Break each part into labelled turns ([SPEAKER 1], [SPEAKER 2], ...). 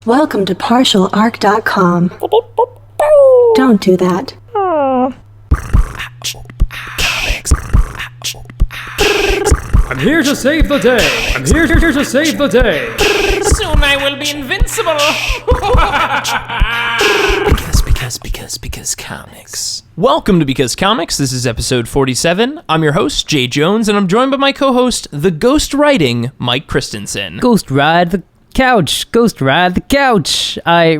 [SPEAKER 1] Welcome to partialarc.com. Don't do that.
[SPEAKER 2] I'm here to save the day. I'm here to save the day.
[SPEAKER 3] Soon I will be invincible. Because comics. Welcome to Because Comics. This is episode 47. I'm your host, Jay Jones, and I'm joined by my co-host, the ghost writing Mike Christensen.
[SPEAKER 4] Ghost ride the couch. Ghost ride the couch. I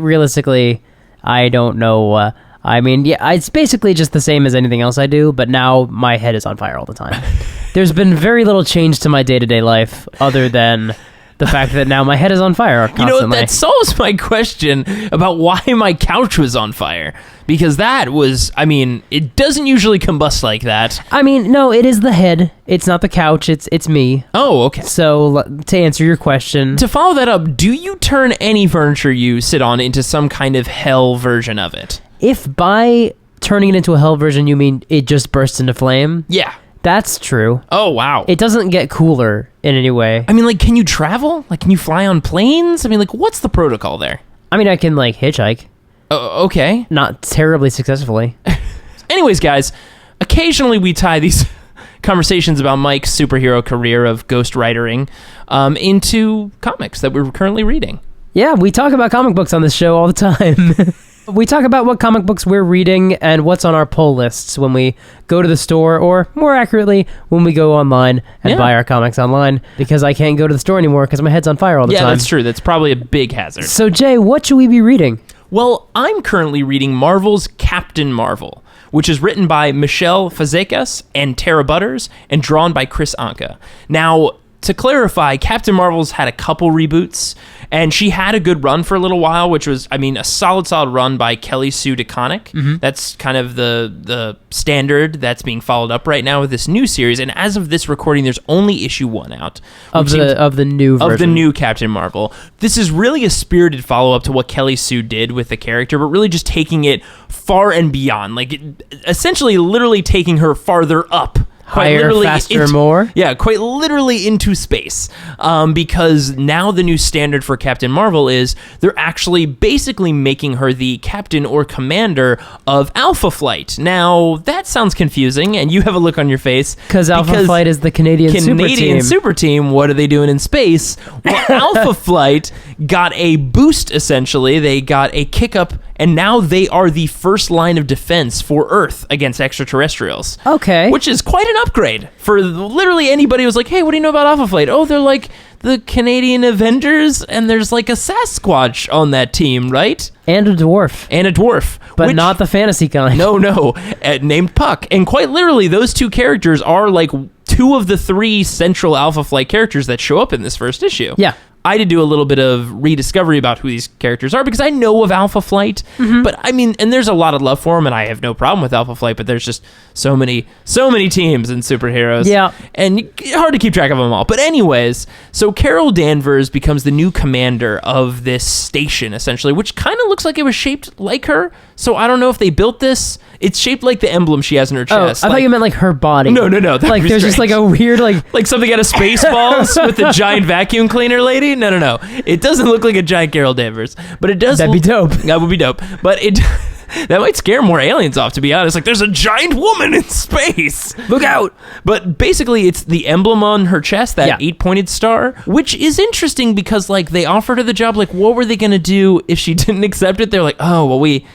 [SPEAKER 4] don't know. It's basically just the same as anything else I do, but now my head is on fire all the time. There's been very little change to my day-to-day life other than the fact that now my head is on fire constantly.
[SPEAKER 3] You know, that solves my question about why my couch was on fire. Because that was, it doesn't usually combust like that.
[SPEAKER 4] No, it is the head. It's not the couch. It's me.
[SPEAKER 3] Oh, okay.
[SPEAKER 4] So, to answer your question...
[SPEAKER 3] To follow that up, do you turn any furniture you sit on into some kind of hell version of it?
[SPEAKER 4] If by turning it into a hell version you mean it just bursts into flame...
[SPEAKER 3] Yeah.
[SPEAKER 4] That's true.
[SPEAKER 3] Oh, wow.
[SPEAKER 4] It doesn't get cooler in any way.
[SPEAKER 3] Can you travel? Can you fly on planes? What's the protocol there?
[SPEAKER 4] I can, hitchhike.
[SPEAKER 3] Okay.
[SPEAKER 4] Not terribly successfully.
[SPEAKER 3] Anyways, guys, occasionally we tie these conversations about Mike's superhero career of ghostwritering into comics that we're currently reading.
[SPEAKER 4] Yeah, we talk about comic books on this show all the time. We talk about what comic books we're reading and what's on our pull lists when we go to the store, or more accurately, when we go online and buy our comics online, because I can't go to the store anymore because my head's on fire all the time.
[SPEAKER 3] Yeah, that's true. That's probably a big hazard.
[SPEAKER 4] So, Jay, what should we be reading?
[SPEAKER 3] Well, I'm currently reading Marvel's Captain Marvel, which is written by Michele Fazekas and Tara Butters and drawn by Kris Anka. Now, to clarify, Captain Marvel's had a couple reboots, and she had a good run for a little while, which was, a solid run by Kelly Sue DeConnick. Mm-hmm. That's kind of the standard that's being followed up right now with this new series, and as of this recording, there's only issue 1 out.
[SPEAKER 4] Of the new version.
[SPEAKER 3] Of the new Captain Marvel. This is really a spirited follow-up to what Kelly Sue did with the character, but really just taking it far and beyond. Essentially, literally taking her farther up.
[SPEAKER 4] Higher, faster, more?
[SPEAKER 3] Yeah, quite literally into space. Because now the new standard for Captain Marvel is they're actually basically making her the captain or commander of Alpha Flight. Now, that sounds confusing, and you have a look on your face.
[SPEAKER 4] Because Alpha Flight is the Canadian
[SPEAKER 3] super team. What are they doing in space? Well, Alpha Flight got a boost, essentially. They got a kick-up, and now they are the first line of defense for Earth against extraterrestrials.
[SPEAKER 4] Okay.
[SPEAKER 3] Which is quite an upgrade for literally anybody who's like, hey, what do you know about Alpha Flight? Oh, they're like the Canadian Avengers, and there's a Sasquatch on that team, right?
[SPEAKER 4] And a dwarf. But not the fantasy kind.
[SPEAKER 3] No, named Puck. And quite literally, those two characters are 2 of the 3 central Alpha Flight characters that show up in this first issue.
[SPEAKER 4] Yeah.
[SPEAKER 3] I did do a little bit of rediscovery about who these characters are because I know of Alpha Flight, but and there's a lot of love for them, and I have no problem with Alpha Flight, but there's just so many teams and superheroes.
[SPEAKER 4] Yeah.
[SPEAKER 3] And hard to keep track of them all. But anyways, so Carol Danvers becomes the new commander of this station, essentially, which kind of looks like it was shaped like her. So I don't know if they built this. It's shaped like the emblem she has in her chest.
[SPEAKER 4] I thought you meant her body.
[SPEAKER 3] No.
[SPEAKER 4] There's just a weird
[SPEAKER 3] like something out of Spaceballs with the giant vacuum cleaner lady. No. It doesn't look like a giant Carol Danvers, but it does.
[SPEAKER 4] That'd be dope.
[SPEAKER 3] That would be dope. But that might scare more aliens off, to be honest. There's a giant woman in space. Look out. But basically, it's the emblem on her chest, that 8-pointed star, which is interesting because, they offered her the job. What were they going to do if she didn't accept it? They're like, oh, well, we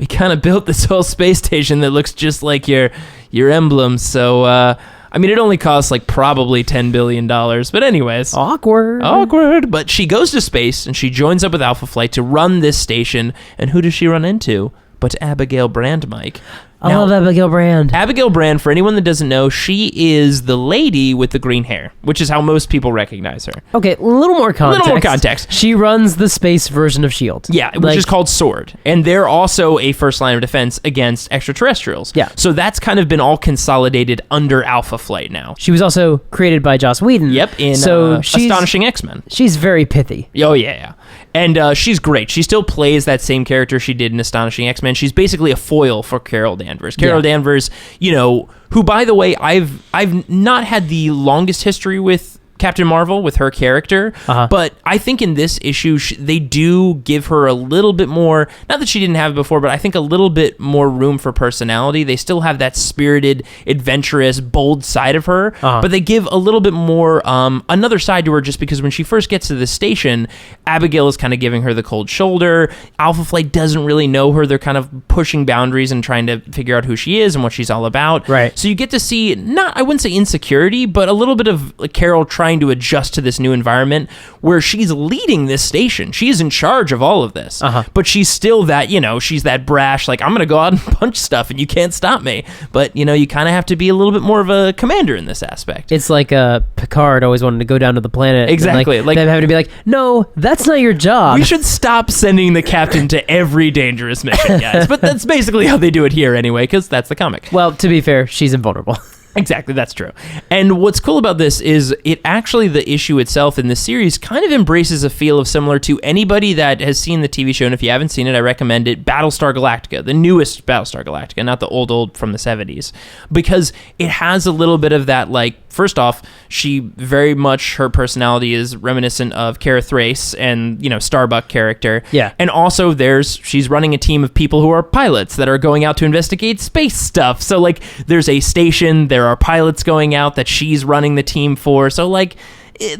[SPEAKER 3] kind of built this whole space station that looks just like your emblem. So, it only costs probably $10 billion. But anyways.
[SPEAKER 4] Awkward.
[SPEAKER 3] But she goes to space and she joins up with Alpha Flight to run this station. And who does she run into? But Abigail Brand, Mike.
[SPEAKER 4] I love Abigail Brand.
[SPEAKER 3] Abigail Brand, for anyone that doesn't know, she is the lady with the green hair, which is how most people recognize her.
[SPEAKER 4] Okay, a little more context. She runs the space version of S.H.I.E.L.D.
[SPEAKER 3] Yeah, which is called SWORD. And they're also a first line of defense against extraterrestrials.
[SPEAKER 4] Yeah.
[SPEAKER 3] So that's kind of been all consolidated under Alpha Flight now.
[SPEAKER 4] She was also created by Joss Whedon.
[SPEAKER 3] Yep, in Astonishing X-Men.
[SPEAKER 4] She's very pithy.
[SPEAKER 3] Oh, yeah. And she's great. She still plays that same character she did in Astonishing X-Men. She's basically a foil for Carol Danvers. Carol Danvers, who, by the way, I've not had the longest history with Captain Marvel with her character, but I think in this issue they do give her a little bit more, not that she didn't have it before, but I think a little bit more room for personality. They still have that spirited, adventurous, bold side of her, but they give a little bit more another side to her, just because when she first gets to the station, Abigail is kind of giving her the cold shoulder. Alpha Flight doesn't really know her. They're kind of pushing boundaries and trying to figure out who she is and what she's all about.
[SPEAKER 4] Right.
[SPEAKER 3] So you get to see, I wouldn't say insecurity, but a little bit of Carol trying to adjust to this new environment where she's leading this station. She's in charge of all of this, but she's still that, she's that brash, like, I'm going to go out and punch stuff and you can't stop me. But, you kind of have to be a little bit more of a commander in this aspect.
[SPEAKER 4] It's like Picard always wanted to go down to the planet.
[SPEAKER 3] Exactly.
[SPEAKER 4] Like them having to be like, no, that's not your job.
[SPEAKER 3] We should stop sending the captain to every dangerous mission, guys. But that's basically how they do it here anyway, because that's the comic.
[SPEAKER 4] Well, to be fair, she's invulnerable.
[SPEAKER 3] Exactly, that's true. And what's cool about this is it actually, the issue itself in the series kind of embraces a feel of similar to anybody that has seen the TV show, and if you haven't seen it, I recommend it, Battlestar Galactica, the newest Battlestar Galactica, not the old from the 70s, because it has a little bit of that, like, first off, she very much, her personality is reminiscent of Kara Thrace and, Starbuck character.
[SPEAKER 4] Yeah.
[SPEAKER 3] And also she's running a team of people who are pilots that are going out to investigate space stuff. So, like, there's a station, there are pilots going out that she's running the team for. So, like,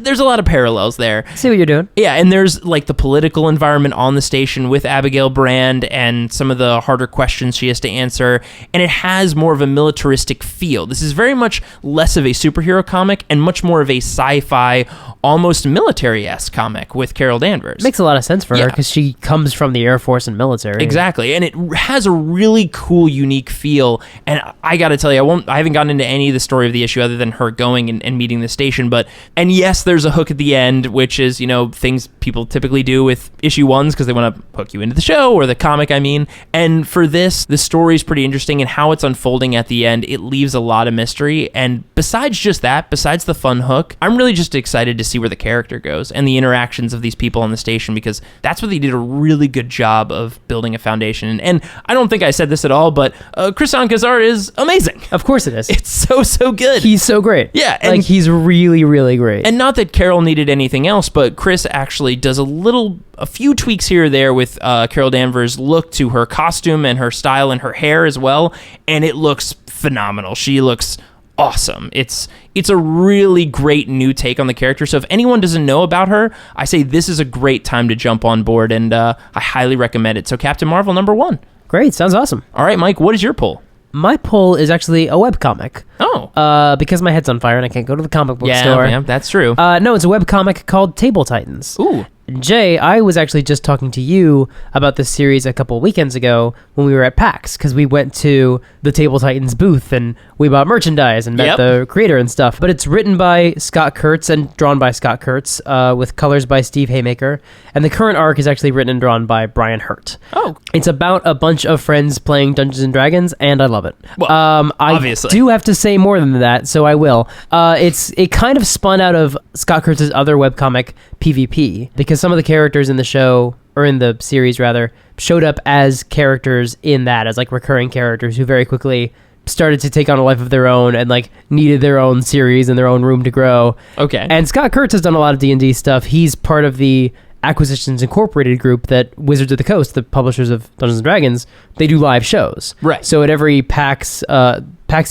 [SPEAKER 3] there's a lot of parallels there.
[SPEAKER 4] See what you're doing.
[SPEAKER 3] Yeah, and there's like the political environment on the station with Abigail Brand and some of the harder questions she has to answer, and it has more of a militaristic feel. This is very much less of a superhero comic and much more of a sci-fi, almost military-esque comic with Carol Danvers.
[SPEAKER 4] Makes a lot of sense for her because she comes from the Air Force and military.
[SPEAKER 3] Exactly, and it has a really cool, unique feel, and I gotta tell you, I haven't gotten into any of the story of the issue other than her going and meeting the station, and yes, there's a hook at the end, which is, things people typically do with issue ones because they want to hook you into the show or the comic, and for this, the story's pretty interesting, and how it's unfolding at the end, it leaves a lot of mystery, and besides the fun hook, I'm really just excited to see where the character goes and the interactions of these people on the station, because that's what they did a really good job of building a foundation. And I don't think I said this at all, but Kris Anka's art is amazing.
[SPEAKER 4] Of course it is.
[SPEAKER 3] It's so good.
[SPEAKER 4] He's so great.
[SPEAKER 3] Yeah.
[SPEAKER 4] And he's really, really great.
[SPEAKER 3] And not that Carol needed anything else, but Kris actually does a few tweaks here or there with Carol Danvers' look to her costume and her style and her hair as well, and it looks phenomenal. She looks awesome. It's a really great new take on the character. So if anyone doesn't know about her, I say this is a great time to jump on board, and I highly recommend it. So Captain Marvel #1.
[SPEAKER 4] Great, sounds awesome.
[SPEAKER 3] All right, Mike, what is your pull?
[SPEAKER 4] My pull is actually a webcomic.
[SPEAKER 3] Oh.
[SPEAKER 4] Because my head's on fire and I can't go to the comic book store.
[SPEAKER 3] Yeah, that's true.
[SPEAKER 4] No, it's a webcomic called Table Titans.
[SPEAKER 3] Ooh.
[SPEAKER 4] Jay, I was actually just talking to you about this series a couple weekends ago when we were at PAX, because we went to the Table Titans booth and we bought merchandise and met the creator and stuff. But it's written by Scott Kurtz and drawn by Scott Kurtz, with colors by Steve Hamaker. And the current arc is actually written and drawn by Brian Hurtt.
[SPEAKER 3] Oh.
[SPEAKER 4] It's about a bunch of friends playing Dungeons and Dragons, and I love it.
[SPEAKER 3] Well, obviously.
[SPEAKER 4] I do have to say more than that, so I will. It kind of spun out of Scott Kurtz's other webcomic, PvP, because some of the characters in the show, or in the series rather, showed up as characters in that, as like recurring characters who very quickly started to take on a life of their own and like needed their own series and their own room to grow.
[SPEAKER 3] Okay.
[SPEAKER 4] And Scott Kurtz has done a lot of D&D stuff. He's part of the Acquisitions Incorporated group that Wizards of the Coast, the publishers of Dungeons & Dragons, they do live shows.
[SPEAKER 3] Right.
[SPEAKER 4] So at every PAX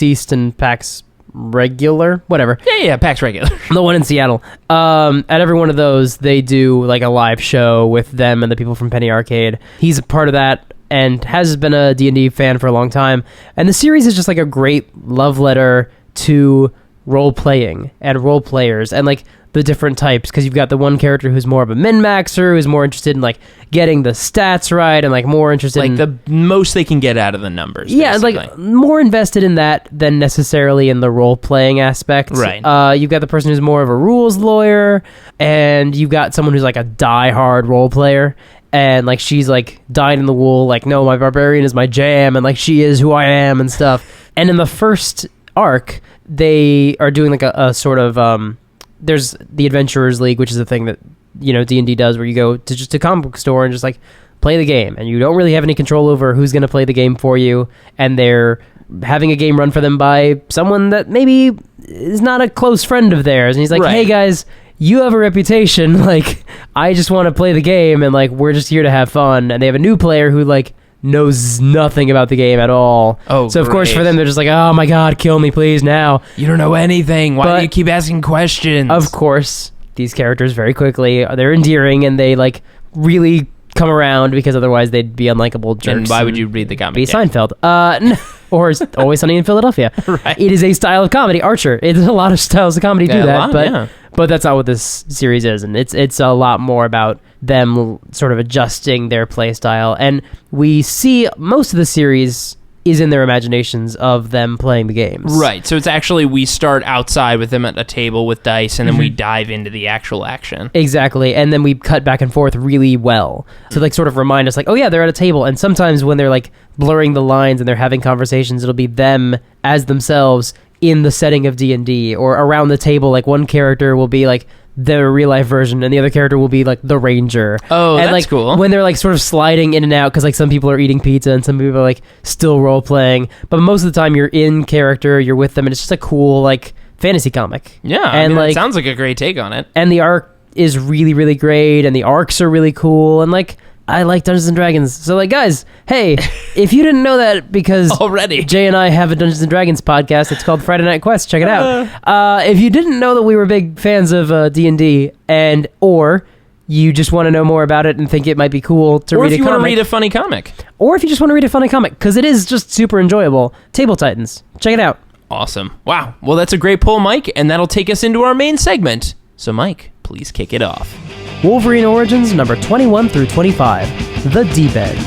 [SPEAKER 4] East and PAX Regular, whatever.
[SPEAKER 3] Yeah, PAX Regular.
[SPEAKER 4] The one in Seattle. At every one of those, they do like a live show with them and the people from Penny Arcade. He's a part of that and has been a D&D fan for a long time. And the series is just like a great love letter to role-playing and role players and like the different types, because you've got the one character who's more of a min-maxer, who's more interested in like getting the stats right and like more interested
[SPEAKER 3] like
[SPEAKER 4] in
[SPEAKER 3] the most they can get out of the numbers.
[SPEAKER 4] Yeah,
[SPEAKER 3] basically.
[SPEAKER 4] like more invested in that than necessarily in the role-playing aspect.
[SPEAKER 3] Right.
[SPEAKER 4] You've got the person who's more of a rules lawyer, and you've got someone who's like a die-hard role player, and like she's like dyed in the wool, like, no, my barbarian is my jam, and like she is who I am and stuff. And in the first arc, they are doing like a sort of there's the Adventurers League, which is a thing that, you know, D&D does, where you go to just a comic book store and just like play the game, and you don't really have any control over who's going to play the game for you, and they're having a game run for them by someone that maybe is not a close friend of theirs. And he's like, hey guys, you have a reputation. Like, I just want to play the game, and like, we're just here to have fun. And they have a new player who like knows nothing about the game at all.
[SPEAKER 3] Oh,
[SPEAKER 4] so of course for them, they're just like, oh my God, kill me please now.
[SPEAKER 3] You don't know anything. Why do you keep asking questions?
[SPEAKER 4] Of course, these characters very quickly, they're endearing, and they like really come around, because otherwise they'd be unlikable jerks.
[SPEAKER 3] And why would you read the comic?
[SPEAKER 4] Be Seinfeld. Or Always Sunny in Philadelphia.
[SPEAKER 3] Right.
[SPEAKER 4] It is a style of comedy. Archer. It's a lot of styles of comedy do that, but that's not what this series is, and it's a lot more about them sort of adjusting their play style. And we see most of the series is in their imaginations of them playing the games.
[SPEAKER 3] Right. So it's actually, we start outside with them at a table with dice, and then we dive into the actual action.
[SPEAKER 4] Exactly. And then we cut back and forth really well to like sort of remind us like, oh yeah, they're at a table. And sometimes when they're like blurring the lines and they're having conversations, it'll be them as themselves in the setting of D&D, or around the table. Like one character will be like the real life version, and the other character will be like the ranger.
[SPEAKER 3] Oh,
[SPEAKER 4] and
[SPEAKER 3] that's
[SPEAKER 4] like
[SPEAKER 3] cool.
[SPEAKER 4] When they're like sort of sliding in and out, because like some people are eating pizza and some people are like still role playing, but most of the time you're in character, you're with them, and it's just a cool like fantasy comic.
[SPEAKER 3] Yeah,
[SPEAKER 4] and
[SPEAKER 3] I mean,
[SPEAKER 4] like
[SPEAKER 3] it sounds like a great take on it.
[SPEAKER 4] And the arc is really, really great, and the arcs are really cool, and like I like Dungeons and Dragons. So like, guys, hey, if you didn't know that, because
[SPEAKER 3] already
[SPEAKER 4] Jay and I have a Dungeons and Dragons podcast, it's called Friday Night Quest. Check it out. If you didn't know that we were big fans of D&D, and or you just want to know more about it and think it might be cool to read a comic, or if you want to read
[SPEAKER 3] a funny comic,
[SPEAKER 4] or if you just want to read a funny comic, because it is just super enjoyable. Table Titans. Check it out.
[SPEAKER 3] Awesome. Wow. Well, that's a great pull, Mike, and that'll take us into our main segment. So, Mike, please kick it off.
[SPEAKER 4] Wolverine Origins number 21 through 25, The D-Bed.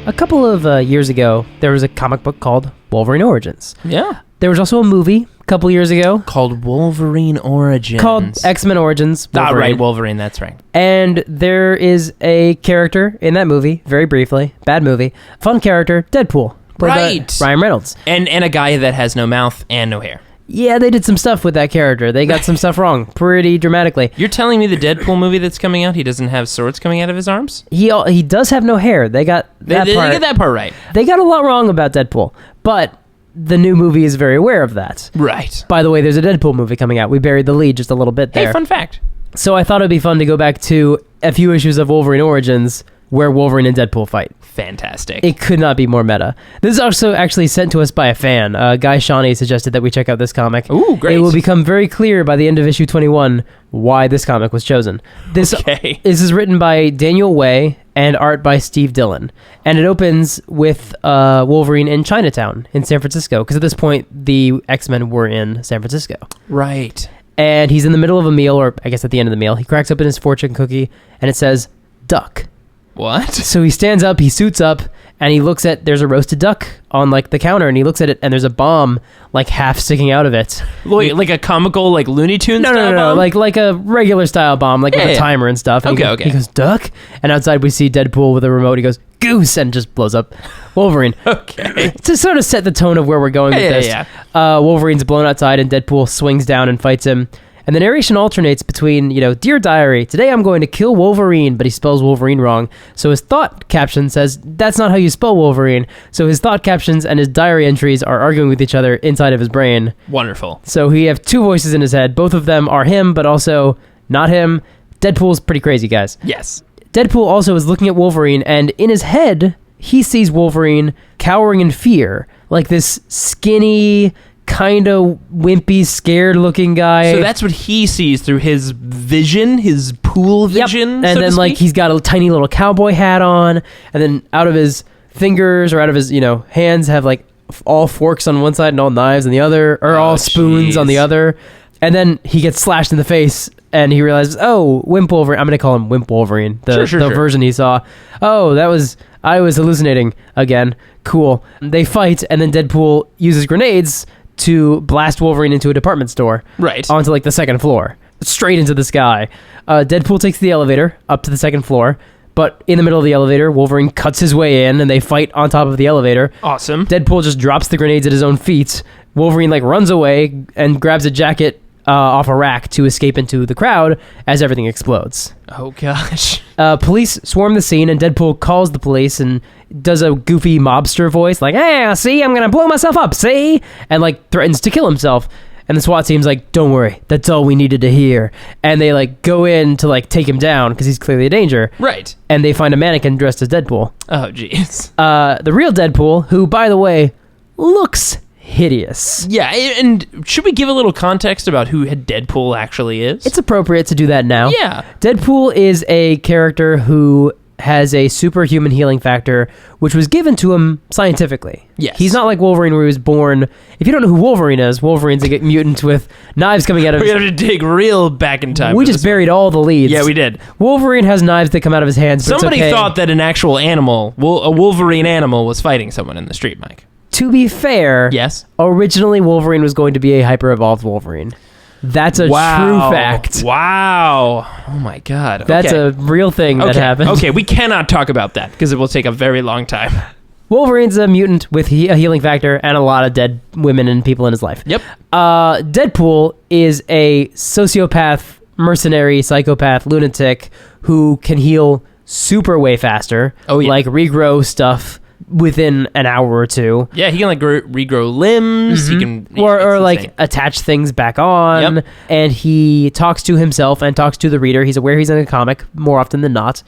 [SPEAKER 4] A couple of years ago, there was a comic book called Wolverine Origins.
[SPEAKER 3] Yeah.
[SPEAKER 4] There was also a movie a couple years ago
[SPEAKER 3] called Wolverine Origins.
[SPEAKER 4] Called X-Men Origins.
[SPEAKER 3] Wolverine. Right, Wolverine, that's right.
[SPEAKER 4] And there is a character in that movie, very briefly, bad movie, fun character, Deadpool. Played by Ryan Reynolds.
[SPEAKER 3] And a guy that has no mouth and no hair.
[SPEAKER 4] Yeah, they did some stuff with that character. They got some stuff wrong pretty dramatically.
[SPEAKER 3] You're telling me the Deadpool movie that's coming out, he doesn't have swords coming out of his arms?
[SPEAKER 4] He does have no hair. They got that part.
[SPEAKER 3] They get that part right.
[SPEAKER 4] They got a lot wrong about Deadpool, but the new movie is very aware of that.
[SPEAKER 3] Right.
[SPEAKER 4] By the way, there's a Deadpool movie coming out. We buried the lead just a little bit there.
[SPEAKER 3] Hey, fun fact.
[SPEAKER 4] So I thought it'd be fun to go back to a few issues of Wolverine Origins where Wolverine and Deadpool fight.
[SPEAKER 3] Fantastic.
[SPEAKER 4] It could not be more meta. This is also actually sent to us by a fan. Guy Shawnee suggested that we check out this comic.
[SPEAKER 3] Ooh, great.
[SPEAKER 4] It will become very clear by the end of issue 21 why this comic was chosen. This is written by Daniel Way and art by Steve Dillon. And it opens with Wolverine in Chinatown in San Francisco, because at this point, the X-Men were in San Francisco.
[SPEAKER 3] Right.
[SPEAKER 4] And he's in the middle of a meal, or I guess at the end of the meal. He cracks open his fortune cookie, and it says, duck.
[SPEAKER 3] What?
[SPEAKER 4] So he stands up, he suits up, and he looks at, there's a roasted duck on like the counter, and he looks at it, and there's a bomb like half sticking out of it.
[SPEAKER 3] Wait, like a comical like Looney Tunes style bomb?
[SPEAKER 4] like a regular style bomb, like with a timer and stuff. And
[SPEAKER 3] okay.
[SPEAKER 4] He goes, duck? And outside we see Deadpool with a remote. He goes, goose, and just blows up Wolverine.
[SPEAKER 3] Okay.
[SPEAKER 4] To sort of set the tone of where we're going with this.
[SPEAKER 3] Yeah.
[SPEAKER 4] Wolverine's blown outside, and Deadpool swings down and fights him. And the narration alternates between, Dear Diary, today I'm going to kill Wolverine, but he spells Wolverine wrong. So his thought caption says, that's not how you spell Wolverine. So his thought captions and his diary entries are arguing with each other inside of his brain.
[SPEAKER 3] Wonderful.
[SPEAKER 4] So he have two voices in his head. Both of them are him, but also not him. Deadpool's pretty crazy, guys.
[SPEAKER 3] Yes.
[SPEAKER 4] Deadpool also is looking at Wolverine, and in his head, he sees Wolverine cowering in fear. Like this skinny, kind of wimpy, scared-looking guy.
[SPEAKER 3] So that's what he sees through his vision, his pool vision.
[SPEAKER 4] Yep. And then, like, he's got a tiny little cowboy hat on, and then out of his fingers or out of his, hands have like all forks on one side and all knives on the other, or all spoons on the other. And then he gets slashed in the face, and he realizes, oh, Wimp Wolverine. I'm going to call him Wimp Wolverine, the version he saw. Oh, I was hallucinating again. Cool. They fight, and then Deadpool uses grenades to blast Wolverine into a department store.
[SPEAKER 3] Right.
[SPEAKER 4] Onto like the second floor. Straight into the sky. Deadpool takes the elevator up to the second floor, but in the middle of the elevator, Wolverine cuts his way in, and they fight on top of the elevator.
[SPEAKER 3] Awesome.
[SPEAKER 4] Deadpool just drops the grenades at his own feet. Wolverine like runs away and grabs a jacket off a rack to escape into the crowd as everything explodes.
[SPEAKER 3] Oh, gosh.
[SPEAKER 4] Police swarm the scene, and Deadpool calls the police and does a goofy mobster voice like, "Hey, see, I'm gonna blow myself up, see?" And like threatens to kill himself. And the SWAT team's like, "Don't worry, that's all we needed to hear." And they like go in to like take him down because he's clearly a danger.
[SPEAKER 3] Right.
[SPEAKER 4] And they find a mannequin dressed as Deadpool.
[SPEAKER 3] Oh, jeez.
[SPEAKER 4] The real Deadpool, who, by the way, looks hideous.
[SPEAKER 3] Yeah, and should we give a little context about who Deadpool actually is?
[SPEAKER 4] It's appropriate to do that now.
[SPEAKER 3] Yeah.
[SPEAKER 4] Deadpool is a character who has a superhuman healing factor, which was given to him scientifically.
[SPEAKER 3] Yes.
[SPEAKER 4] He's not like Wolverine, where he was born. If you don't know who Wolverine is, Wolverine's a mutant with knives coming out of
[SPEAKER 3] We
[SPEAKER 4] his...
[SPEAKER 3] have to dig real back in time.
[SPEAKER 4] We
[SPEAKER 3] for
[SPEAKER 4] just
[SPEAKER 3] this
[SPEAKER 4] buried all the leads.
[SPEAKER 3] Yeah, we did.
[SPEAKER 4] Wolverine has knives that come out of his hands, but
[SPEAKER 3] Somebody
[SPEAKER 4] it's okay.
[SPEAKER 3] thought that an actual animal, a Wolverine animal, was fighting someone in the street, Mike.
[SPEAKER 4] To be fair,
[SPEAKER 3] Yes.
[SPEAKER 4] originally Wolverine was going to be a hyper-evolved Wolverine. That's a true fact.
[SPEAKER 3] Wow. Oh, my God.
[SPEAKER 4] That's
[SPEAKER 3] Okay.
[SPEAKER 4] a real thing that
[SPEAKER 3] Okay.
[SPEAKER 4] happened.
[SPEAKER 3] Okay, we cannot talk about that because it will take a very long time.
[SPEAKER 4] Wolverine's a mutant with a healing factor and a lot of dead women and people in his life.
[SPEAKER 3] Yep.
[SPEAKER 4] Deadpool is a sociopath, mercenary, psychopath, lunatic who can heal super way faster.
[SPEAKER 3] Oh, yeah.
[SPEAKER 4] Like regrow stuff within an hour or two.
[SPEAKER 3] Yeah, he can like regrow limbs. He can,
[SPEAKER 4] Or
[SPEAKER 3] it's
[SPEAKER 4] like
[SPEAKER 3] insane.
[SPEAKER 4] attach things back on.
[SPEAKER 3] Yep.
[SPEAKER 4] And he talks to himself and talks to the reader. He's aware he's in a comic more often than not.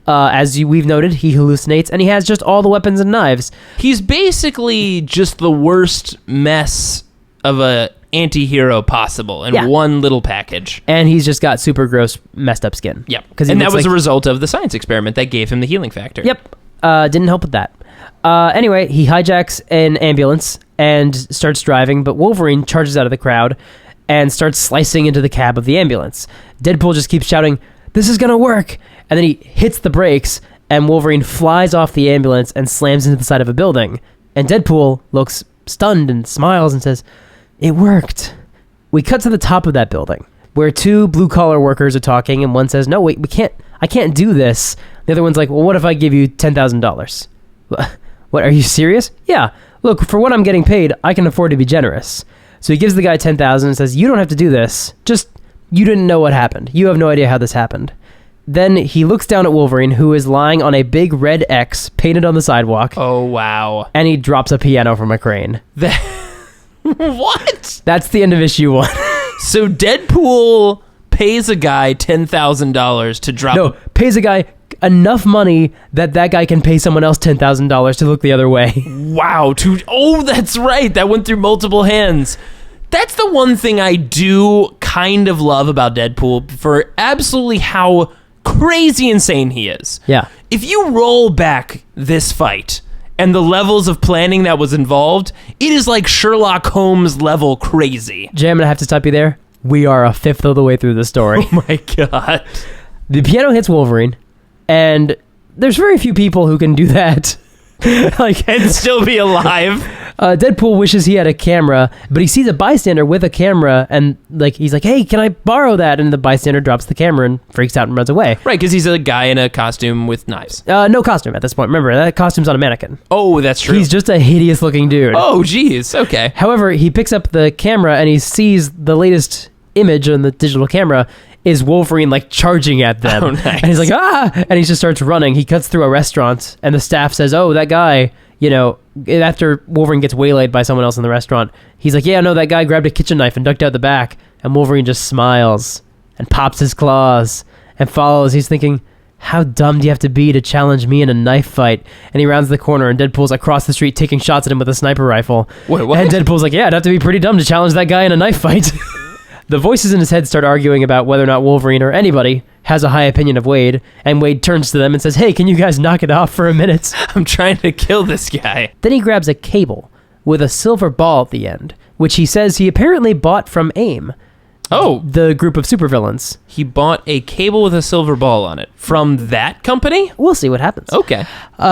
[SPEAKER 4] As we've noted, he hallucinates, and he has just all the weapons and knives.
[SPEAKER 3] He's basically just the worst mess of a anti-hero possible in
[SPEAKER 4] Yeah.
[SPEAKER 3] one little package.
[SPEAKER 4] And he's just got super gross, messed up skin.
[SPEAKER 3] Yep.
[SPEAKER 4] Because
[SPEAKER 3] And that was a result of the science experiment that gave him the healing factor.
[SPEAKER 4] Yep. Didn't help with that. Anyway, he hijacks an ambulance and starts driving, but Wolverine charges out of the crowd and starts slicing into the cab of the ambulance. Deadpool just keeps shouting, "This is gonna work!" And then he hits the brakes, and Wolverine flies off the ambulance and slams into the side of a building. And Deadpool looks stunned and smiles and says, "It worked." We cut to the top of that building, where two blue-collar workers are talking, and one says, "No, wait, I can't do this." The other one's like, "Well, what if I give you $10,000? What, are you serious? Yeah. Look, for what I'm getting paid, I can afford to be generous." So he gives the guy $10,000 and says, "You don't have to do this. Just, you didn't know what happened. You have no idea how this happened." Then he looks down at Wolverine, who is lying on a big red X painted on the sidewalk,
[SPEAKER 3] Oh, wow.
[SPEAKER 4] and he drops a piano from a crane.
[SPEAKER 3] What?
[SPEAKER 4] That's the end of issue 1.
[SPEAKER 3] So Deadpool pays a guy $10,000 to drop...
[SPEAKER 4] No, pays a guy enough money that guy can pay someone else $10,000 to look the other way.
[SPEAKER 3] Wow. Oh, that's right. That went through multiple hands. That's the one thing I do kind of love about Deadpool for absolutely how crazy insane he is.
[SPEAKER 4] Yeah.
[SPEAKER 3] If you roll back this fight and the levels of planning that was involved, it is like Sherlock Holmes level crazy.
[SPEAKER 4] Jay, I'm going to have to stop you there. We are a fifth of the way through the story.
[SPEAKER 3] Oh my God.
[SPEAKER 4] The piano hits Wolverine, and there's very few people who can do that.
[SPEAKER 3] And still be alive.
[SPEAKER 4] Deadpool wishes he had a camera, but he sees a bystander with a camera, and he's like, "Hey, can I borrow that?" And the bystander drops the camera and freaks out and runs away.
[SPEAKER 3] Right, because he's a guy in a costume with knives.
[SPEAKER 4] No costume at this point. Remember, that costume's on a mannequin.
[SPEAKER 3] Oh, that's true.
[SPEAKER 4] He's just a hideous-looking dude.
[SPEAKER 3] Oh, geez. Okay.
[SPEAKER 4] However, he picks up the camera, and he sees the latest image on the digital camera is Wolverine charging at them.
[SPEAKER 3] Oh, nice.
[SPEAKER 4] And he's like, "Ah!" And he just starts running. He cuts through a restaurant, and the staff says, "Oh, that guy," after Wolverine gets waylaid by someone else in the restaurant, he's like, "Yeah, no, that guy grabbed a kitchen knife and ducked out the back." And Wolverine just smiles and pops his claws and follows. He's thinking, how dumb do you have to be to challenge me in a knife fight? And he rounds the corner, and Deadpool's across the street taking shots at him with a sniper rifle.
[SPEAKER 3] Wait, what?
[SPEAKER 4] And Deadpool's like, "Yeah, I'd have to be pretty dumb to challenge that guy in a knife fight." The voices in his head start arguing about whether or not Wolverine or anybody has a high opinion of Wade, and Wade turns to them and says, "Hey, can you guys knock it off for a minute?"
[SPEAKER 3] I'm trying to kill this guy.
[SPEAKER 4] Then he grabs a cable with a silver ball at the end, which he says he apparently bought from AIM,
[SPEAKER 3] Oh,
[SPEAKER 4] the group of supervillains.
[SPEAKER 3] he bought a cable with a silver ball on it from that company?
[SPEAKER 4] We'll see what happens.
[SPEAKER 3] Okay.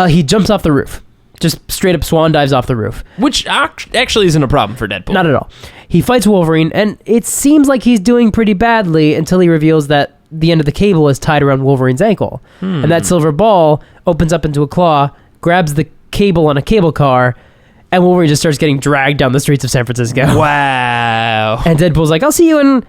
[SPEAKER 4] He jumps off the roof. Just straight up swan dives off the roof.
[SPEAKER 3] Which actually isn't a problem for Deadpool.
[SPEAKER 4] Not at all. He fights Wolverine, and it seems like he's doing pretty badly until he reveals that the end of the cable is tied around Wolverine's ankle. And that silver ball opens up into a claw, grabs the cable on a cable car, And Wolverine just starts getting dragged down the streets of San Francisco.
[SPEAKER 3] Wow.
[SPEAKER 4] And Deadpool's like, I'll see you in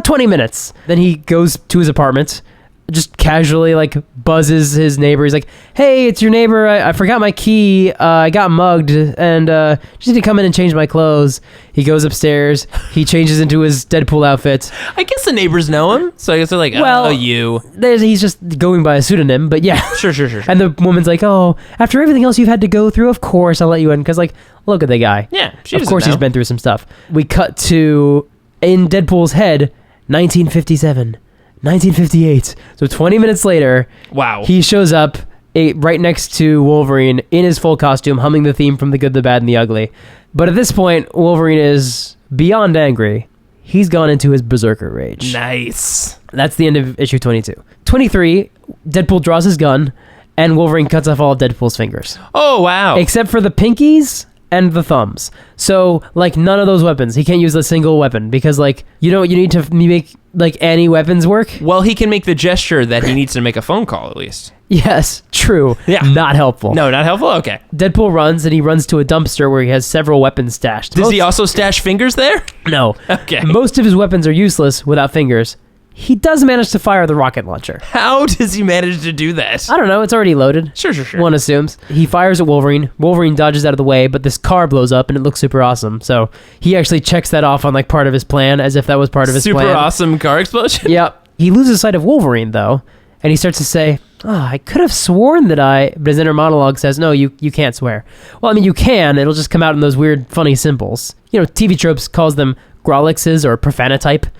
[SPEAKER 4] 20 minutes. Then he goes to his apartment, just casually like buzzes his neighbor. He's like, hey, it's your neighbor. I forgot my key. I got mugged and just need to come in and change my clothes. He goes upstairs. He changes into his Deadpool outfit.
[SPEAKER 3] I guess the neighbors know him, so I guess they're like, you.
[SPEAKER 4] He's just going by a pseudonym, but yeah.
[SPEAKER 3] Sure.
[SPEAKER 4] And the woman's like, oh, after everything else you've had to go through, of course I'll let you in. Because like, look at the guy.
[SPEAKER 3] Yeah,
[SPEAKER 4] of course he's been through some stuff. We cut to, in Deadpool's head, 1957, 1958. So 20 minutes later,
[SPEAKER 3] wow,
[SPEAKER 4] he shows up right next to Wolverine in his full costume, humming the theme from The Good, the Bad, and the Ugly. But at this point, Wolverine is beyond angry. He's gone into his berserker rage.
[SPEAKER 3] Nice.
[SPEAKER 4] That's the end of issue 22. 23, Deadpool draws his gun, and Wolverine cuts off all of Deadpool's fingers.
[SPEAKER 3] Oh, wow.
[SPEAKER 4] Except for the pinkies and the thumbs. So, like, none of those weapons. He can't use a single weapon because, like, you need to make, like, any weapons work.
[SPEAKER 3] Well, he can make the gesture that he needs to make a phone call, at least.
[SPEAKER 4] Yes, true.
[SPEAKER 3] Yeah.
[SPEAKER 4] Not helpful.
[SPEAKER 3] No, not helpful? Okay.
[SPEAKER 4] Deadpool runs, and he runs to a dumpster where he has several weapons stashed.
[SPEAKER 3] Does he also stash fingers there?
[SPEAKER 4] No.
[SPEAKER 3] Okay.
[SPEAKER 4] Most of his weapons are useless without fingers. He does manage to fire the rocket launcher.
[SPEAKER 3] How does he manage to do that?
[SPEAKER 4] I don't know. It's already loaded.
[SPEAKER 3] Sure.
[SPEAKER 4] One assumes. He fires at Wolverine. Wolverine dodges out of the way, but this car blows up, and it looks super awesome. So he actually checks that off on like part of his plan, as if that was part of his plan.
[SPEAKER 3] Super awesome car explosion?
[SPEAKER 4] Yep. He loses sight of Wolverine, though, and he starts to say, I could have sworn that but his inner monologue says, no, you can't swear. Well, I mean, you can. It'll just come out in those weird, funny symbols. You know, TV tropes calls them grolixes or profanotype.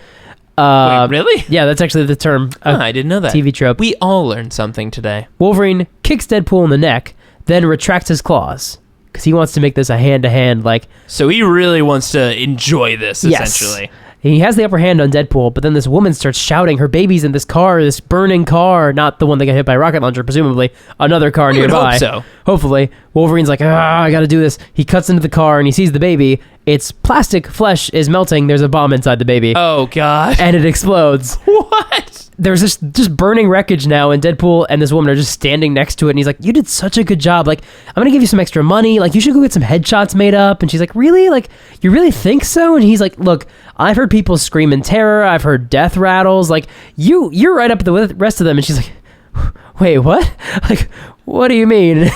[SPEAKER 3] Wait, really?
[SPEAKER 4] Yeah, that's actually the term.
[SPEAKER 3] I didn't know that.
[SPEAKER 4] TV trope.
[SPEAKER 3] We all learned something today.
[SPEAKER 4] Wolverine kicks Deadpool in the neck, then retracts his claws because he wants to make this a hand-to-hand, like...
[SPEAKER 3] So he really wants to enjoy this, essentially.
[SPEAKER 4] Yes. He has the upper hand on Deadpool, but then this woman starts shouting, her baby's in this car, this burning car, not the one that got hit by a rocket launcher, presumably, another car
[SPEAKER 3] We would
[SPEAKER 4] nearby.
[SPEAKER 3] hope so.
[SPEAKER 4] Hopefully. Wolverine's like, I gotta do this. He cuts into the car and he sees the baby. Its plastic flesh is melting. There's a bomb inside the baby.
[SPEAKER 3] Oh, God.
[SPEAKER 4] And it explodes.
[SPEAKER 3] What?
[SPEAKER 4] There's this just burning wreckage now, and Deadpool and this woman are just standing next to it, and he's like, you did such a good job. Like, I'm gonna give you some extra money. Like, you should go get some headshots made up. And she's like, really? Like, you really think so? And he's like, look, I've heard people scream in terror. I've heard death rattles. Like, you're right up the rest of them. And she's like, wait, what? Like, what do you mean?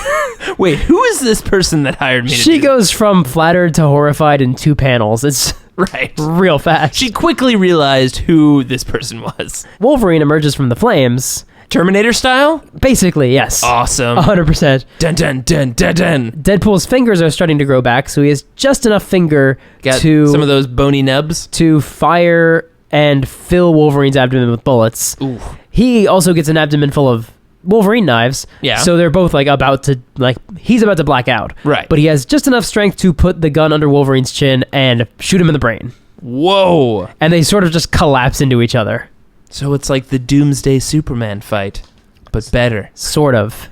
[SPEAKER 3] Wait, who is this person that hired me to
[SPEAKER 4] She
[SPEAKER 3] do
[SPEAKER 4] goes from flattered to horrified in 2 panels. It's
[SPEAKER 3] right.
[SPEAKER 4] real fast.
[SPEAKER 3] She quickly realized who this person was.
[SPEAKER 4] Wolverine emerges from the flames.
[SPEAKER 3] Terminator style?
[SPEAKER 4] Basically, yes.
[SPEAKER 3] Awesome.
[SPEAKER 4] 100%.
[SPEAKER 3] Dun dun dun dun dun.
[SPEAKER 4] Deadpool's fingers are starting to grow back, so he has just enough finger
[SPEAKER 3] Got
[SPEAKER 4] to
[SPEAKER 3] some of those bony nubs.
[SPEAKER 4] to fire and fill Wolverine's abdomen with bullets.
[SPEAKER 3] Ooh.
[SPEAKER 4] He also gets an abdomen full of Wolverine knives.
[SPEAKER 3] Yeah.
[SPEAKER 4] So they're both like he's about to black out.
[SPEAKER 3] Right.
[SPEAKER 4] But he has just enough strength to put the gun under Wolverine's chin and shoot him in the brain.
[SPEAKER 3] Whoa.
[SPEAKER 4] And they sort of just collapse into each other.
[SPEAKER 3] So it's like the Doomsday Superman fight, but better.
[SPEAKER 4] Sort of.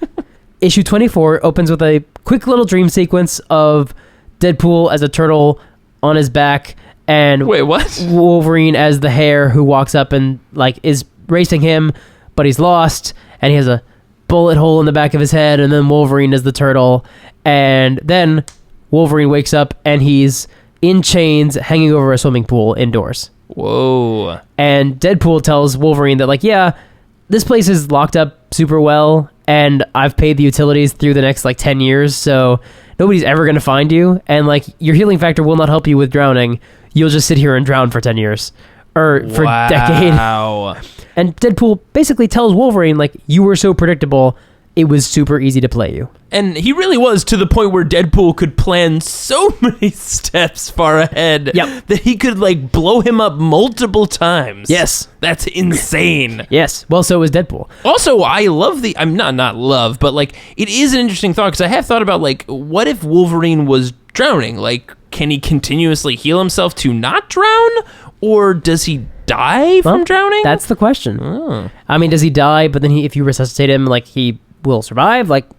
[SPEAKER 4] Issue 24 opens with a quick little dream sequence of Deadpool as a turtle on his back and
[SPEAKER 3] Wait, what?
[SPEAKER 4] Wolverine as the hare who walks up and like is racing him, but he's lost and he has a bullet hole in the back of his head, and then Wolverine is the turtle, and then Wolverine wakes up and he's in chains hanging over a swimming pool indoors.
[SPEAKER 3] Whoa.
[SPEAKER 4] And Deadpool tells Wolverine that, like, yeah, this place is locked up super well, and I've paid the utilities through the next, like, 10 years, so nobody's ever going to find you, and, like, your healing factor will not help you with drowning. You'll just sit here and drown for 10 years. Or for a decade.
[SPEAKER 3] Wow.
[SPEAKER 4] And Deadpool basically tells Wolverine, like, you were so predictable, it was super easy to play you.
[SPEAKER 3] And he really was, to the point where Deadpool could plan so many steps far ahead that he could, like, blow him up multiple times.
[SPEAKER 4] Yes.
[SPEAKER 3] That's insane.
[SPEAKER 4] Yes. Well, so is Deadpool.
[SPEAKER 3] Also, I love I'm not love, but, like, it is an interesting thought, because I have thought about, like, what if Wolverine was drowning? Like, can he continuously heal himself to not drown? Or does he die from drowning?
[SPEAKER 4] That's the question.
[SPEAKER 3] Oh.
[SPEAKER 4] I mean, does he die, but then if you resuscitate him, like, he will survive? Like,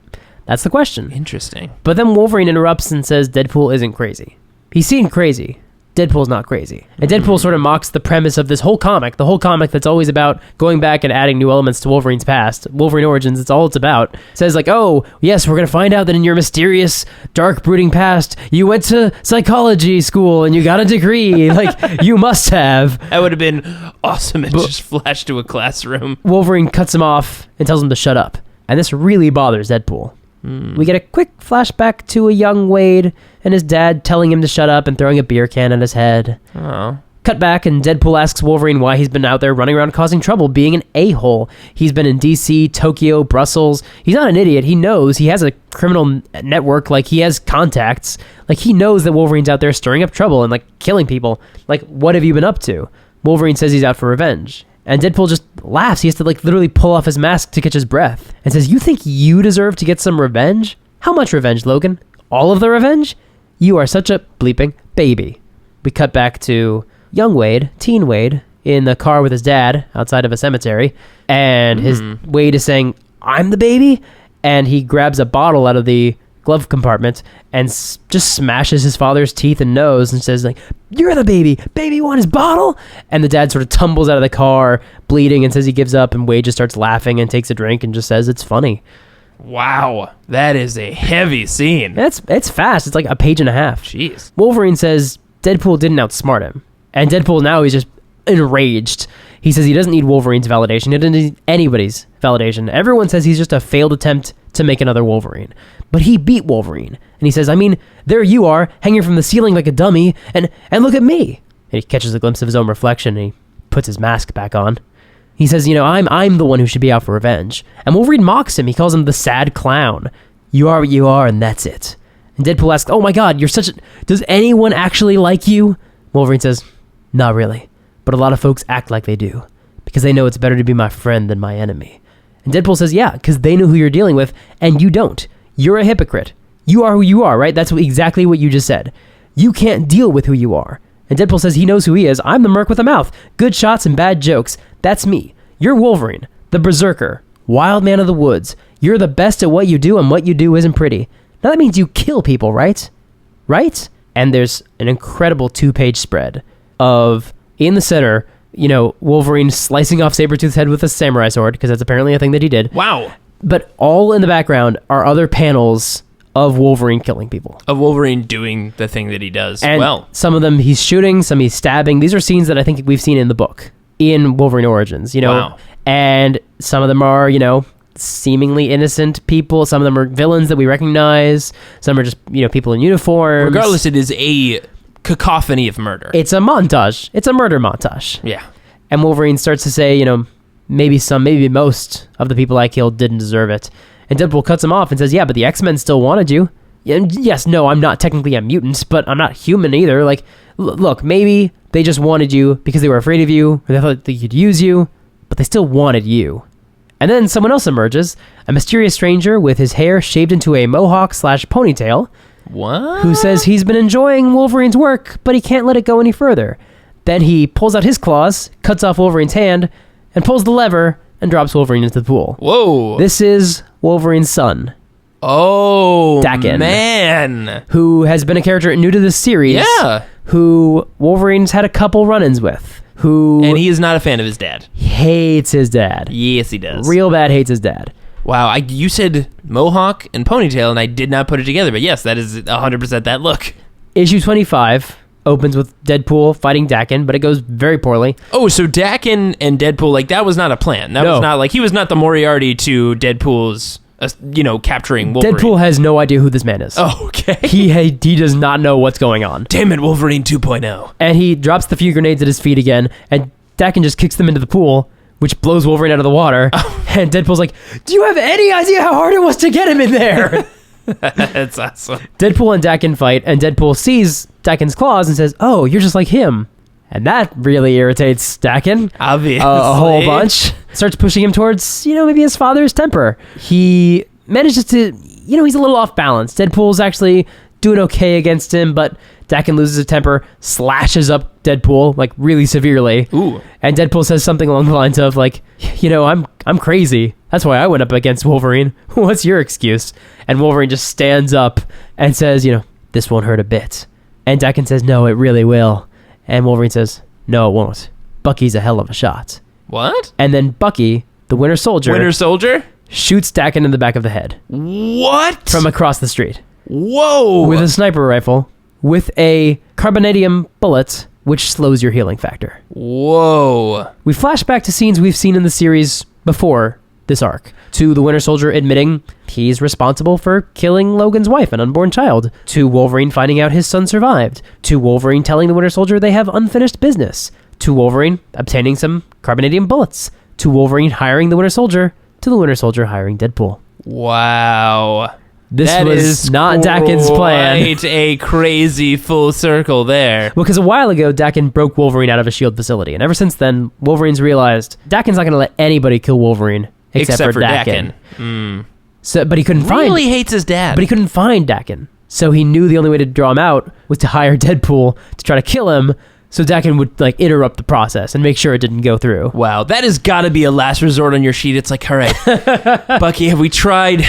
[SPEAKER 4] that's the question.
[SPEAKER 3] Interesting.
[SPEAKER 4] But then Wolverine interrupts and says Deadpool isn't crazy. He's seen crazy, Deadpool's not crazy. And Deadpool sort of mocks the premise of this whole comic, the whole comic that's always about going back and adding new elements to Wolverine's past. Wolverine Origins, it's all it's about. It says like, oh, yes, we're going to find out that in your mysterious, dark, brooding past, you went to psychology school and you got a degree. Like, you must have.
[SPEAKER 3] That would have been awesome. It just flashed to a classroom.
[SPEAKER 4] Wolverine cuts him off and tells him to shut up. And this really bothers Deadpool. We get a quick flashback to a young Wade and his dad telling him to shut up and throwing a beer can at his head.
[SPEAKER 3] Oh.
[SPEAKER 4] Cut back, and Deadpool asks Wolverine why he's been out there running around causing trouble, being an a-hole. He's been in DC, Tokyo, Brussels. He's not an idiot. He knows he has a criminal network. Like, he has contacts. Like, he knows that Wolverine's out there stirring up trouble and, like, killing people. Like, what have you been up to? Wolverine says he's out for revenge. And Deadpool just laughs. He has to, like, literally pull off his mask to catch his breath. And says, you think you deserve to get some revenge? How much revenge, Logan? All of the revenge? You are such a bleeping baby. We cut back to young Wade, teen Wade, in the car with his dad outside of a cemetery. And his Wade is saying, I'm the baby? And he grabs a bottle out of the glove compartment and just smashes his father's teeth and nose and says, like, you're the baby. Baby want his bottle? And the dad sort of tumbles out of the car, bleeding, and says he gives up. And Wade just starts laughing and takes a drink and just says it's funny.
[SPEAKER 3] Wow. That is a heavy scene.
[SPEAKER 4] It's fast. It's like a page and a half.
[SPEAKER 3] Jeez.
[SPEAKER 4] Wolverine says Deadpool didn't outsmart him. And Deadpool now is just enraged. He says he doesn't need Wolverine's validation. He doesn't need anybody's validation. Everyone says he's just a failed attempt to make another Wolverine. But he beat Wolverine. And he says, I mean, there you are, hanging from the ceiling like a dummy, and look at me. And he catches a glimpse of his own reflection, and he puts his mask back on. He says, you know, I'm the one who should be out for revenge. And Wolverine mocks him. He calls him the sad clown. You are what you are, and that's it. And Deadpool asks, oh my god, you're such a... Does anyone actually like you? Wolverine says, not really. But a lot of folks act like they do. Because they know it's better to be my friend than my enemy. And Deadpool says, yeah, because they know who you're dealing with, and you don't. You're a hypocrite. You are who you are, right? That's exactly what you just said. You can't deal with who you are. And Deadpool says he knows who he is. I'm the merc with a mouth. Good shots and bad jokes. That's me. You're Wolverine, the berserker, wild man of the woods. You're the best at what you do, and what you do isn't pretty. Now that means you kill people, right? Right? And there's an incredible 2-page spread of, in the center, you know, Wolverine slicing off Sabretooth's head with a samurai sword, because that's apparently a thing that he did.
[SPEAKER 3] Wow.
[SPEAKER 4] But all in the background are other panels of Wolverine killing people.
[SPEAKER 3] Of Wolverine doing the thing that he does.
[SPEAKER 4] And
[SPEAKER 3] well,
[SPEAKER 4] some of them he's shooting, some he's stabbing. These are scenes that I think we've seen in the book, in Wolverine Origins, you know.
[SPEAKER 3] Wow.
[SPEAKER 4] And some of them are, you know, seemingly innocent people. Some of them are villains that we recognize. Some are just, you know, people in uniforms.
[SPEAKER 3] regardless, it is a cacophony of murder.
[SPEAKER 4] It's a montage. It's a murder montage.
[SPEAKER 3] Yeah.
[SPEAKER 4] And Wolverine starts to say, you know, maybe most of the people I killed didn't deserve it. And Deadpool cuts him off and says, yeah, but the X-Men still wanted you. And yes, no, I'm not technically a mutant, but I'm not human either. Like, look, maybe they just wanted you because they were afraid of you, or they thought they could use you, but they still wanted you. And then someone else emerges, a mysterious stranger with his hair shaved into a mohawk/ponytail,
[SPEAKER 3] What?
[SPEAKER 4] who says he's been enjoying Wolverine's work, but he can't let it go any further. Then he pulls out his claws, cuts off Wolverine's hand, and pulls the lever and drops Wolverine into the pool.
[SPEAKER 3] Whoa.
[SPEAKER 4] This is Wolverine's son,
[SPEAKER 3] Oh,
[SPEAKER 4] Dakin.
[SPEAKER 3] man.
[SPEAKER 4] who has been a character new to this series,
[SPEAKER 3] Yeah.
[SPEAKER 4] who Wolverine's had a couple run-ins with, who
[SPEAKER 3] And he is not a fan of his dad.
[SPEAKER 4] hates his dad.
[SPEAKER 3] Yes, he does.
[SPEAKER 4] Real bad hates his dad.
[SPEAKER 3] Wow, you said mohawk and ponytail, and I did not put it together. But yes, that is 100% that look.
[SPEAKER 4] Issue 25 opens with Deadpool fighting Dakin, but it goes very poorly.
[SPEAKER 3] Oh, so Dakin and Deadpool, like, that was not a plan. That
[SPEAKER 4] No.
[SPEAKER 3] was not, like, he was not the Moriarty to Deadpool's, capturing Wolverine.
[SPEAKER 4] Deadpool has no idea who this man is.
[SPEAKER 3] Oh, okay.
[SPEAKER 4] He does not know what's going on.
[SPEAKER 3] Damn it, Wolverine 2.0.
[SPEAKER 4] And he drops the few grenades at his feet again, and Dakin just kicks them into the pool, which blows Wolverine out of the water. And Deadpool's like, do you have any idea how hard it was to get him in there?
[SPEAKER 3] That's awesome.
[SPEAKER 4] Deadpool and Dakin fight, and Deadpool sees Dakin's claws and says, oh, you're just like him. And that really irritates Dakin.
[SPEAKER 3] Obviously.
[SPEAKER 4] A whole bunch. Starts pushing him towards, maybe his father's temper. He manages to, he's a little off balance. Deadpool's actually doing okay against him, but Dakin loses his temper, slashes up Deadpool, like, really severely.
[SPEAKER 3] Ooh.
[SPEAKER 4] And Deadpool says something along the lines of, like, I'm crazy. That's why I went up against Wolverine. What's your excuse? And Wolverine just stands up and says, this won't hurt a bit. And Dakin says, no, it really will. And Wolverine says, no, it won't. Bucky's a hell of a shot.
[SPEAKER 3] What?
[SPEAKER 4] And then Bucky, the Winter Soldier, shoots Dakin in the back of the head.
[SPEAKER 3] What?
[SPEAKER 4] From across the street.
[SPEAKER 3] Whoa!
[SPEAKER 4] With a sniper rifle, with a carbonadium bullet, which slows your healing factor.
[SPEAKER 3] Whoa.
[SPEAKER 4] We flash back to scenes we've seen in the series before this arc. To the Winter Soldier admitting he's responsible for killing Logan's wife and unborn child. To Wolverine finding out his son survived. To Wolverine telling the Winter Soldier they have unfinished business. To Wolverine obtaining some carbonadium bullets. To Wolverine hiring the Winter Soldier. To the Winter Soldier hiring Deadpool.
[SPEAKER 3] Wow.
[SPEAKER 4] This was not Dakin's plan.
[SPEAKER 3] Quite a crazy full circle there.
[SPEAKER 4] Because a while ago, Dakin broke Wolverine out of a S.H.I.E.L.D. facility. And ever since then, Wolverine's realized Dakin's not going to let anybody kill Wolverine except for Dakin. So, but he couldn't find...
[SPEAKER 3] Really hates his dad.
[SPEAKER 4] But he couldn't find Dakin. So he knew the only way to draw him out was to hire Deadpool to try to kill him, so Dakin would like interrupt the process and make sure it didn't go through.
[SPEAKER 3] Wow, that has got to be a last resort on your sheet. It's like, all right, Bucky, have we tried